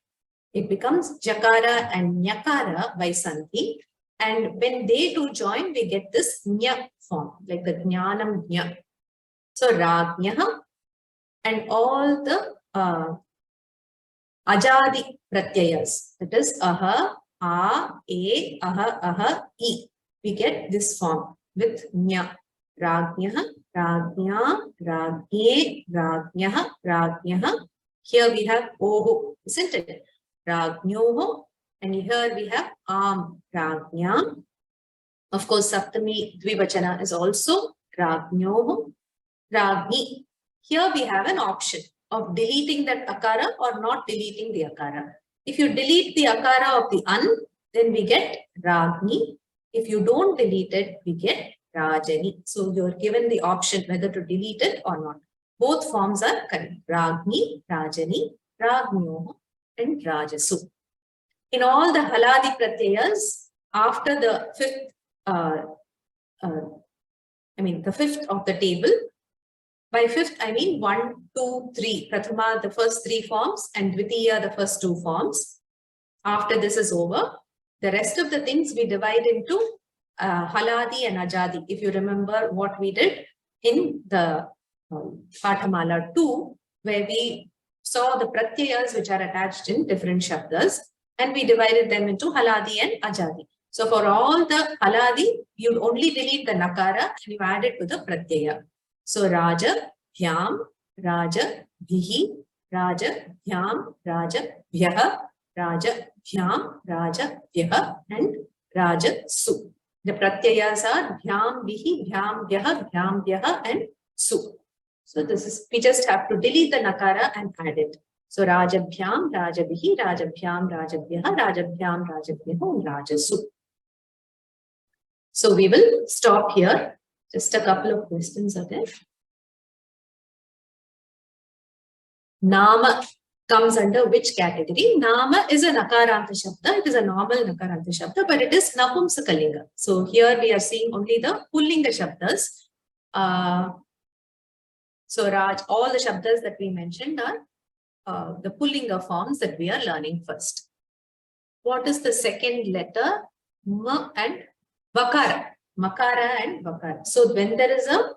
It becomes Jakara and Nyakara by Santi. And when they two join, we get this Nya form, like the Jnanam Nya. So Rajnyaha and all the Ajadi Pratyayas, that is Aha, A, E, Aha, Aha, E. We get this form with Nya. Rajnyaha, Rajnya, Rajnye, Rajnyaha, Rajnyaha. Here we have Oho, isn't it? Rajnyoho. And here we have Am, Rajnya. Of course, Saptami Dvivachana is also Rajnyoho, Rajni. Here we have an option of deleting that Akara or not deleting the Akara. If you delete the Akara of the An, then we get Ragni. If you don't delete it, we get Rajani. So you're given the option whether to delete it or not. Both forms are correct. Ragni, Rajani, Ragnyo, and Rajasu. In all the Haladi Pratyayas, after the fifth, the fifth of the table, by fifth, I mean 1, 2, 3. Prathama, the first 3 forms, and Dvitiya, the first 2 forms. After this is over, the rest of the things we divide into Haladi and Ajadi. If you remember what we did in the Pathamala 2, where we saw the Pratyayas which are attached in different Shabdas, and we divided them into Haladi and Ajadi. So for all the Haladi, you only delete the Nakara and you add it to the Pratyaya. So Raja, Bhyam, Raja, Bhihi, Raja, Bhyam, Raja, Bhyaha, Raja, Bhyam, Raja, Bhyaha, and Raja, Su. The Pratyayas are Bhyam, Bhihi, Bhyam, Bhyaha, Bhyam, Bhyaha, and Su. So this is, we just have to delete the Nakara and add it. So Raja, Bhyam, Raja, Bhihi, Raja, Bhyam, Raja, Bhyaha, Raja, Bhyam, Raja, Bhyaha, and Raja, Su. So we will stop here. Just a couple of questions are there. Nama comes under which category? Nama is a Nakarantha Shabda. It is a normal Nakarantha Shabda, but it is Napumsakalinga. So here we are seeing only the Pullinga Shabdas. So Raj, all the Shabdas that we mentioned are the Pullinga forms that we are learning first. What is the second letter? Ma and Vakara. Makara and Vakara. So when there is a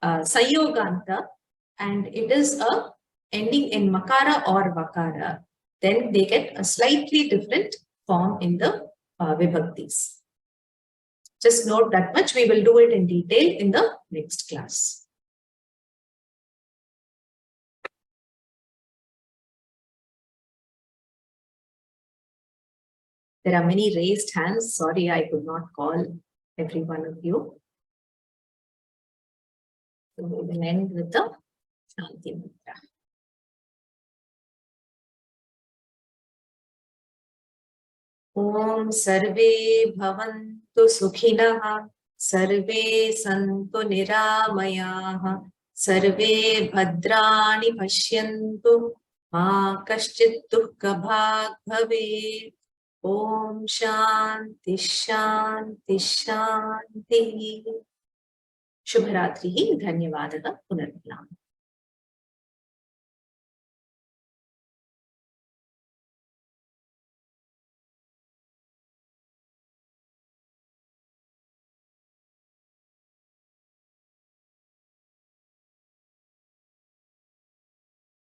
Sayoganta and it is a ending in Makara or Vakara, then they get a slightly different form in the Vibhaktis. Just note that much. We will do it in detail in the next class. There are many raised hands. Sorry, I could not call every one of you. So we will end with the Shanti Mantra. Om Sarve Bhavantu Sukhinah, Sarve Santu Niramayah, Sarve Bhadrani Pashyantu, मा कश्चित् दुःखभाग् भवेत्। ॐ शान्ति शान्ति शान्तिः। शुभरात्रिः। धन्यवादः। पुनर्मिलामः।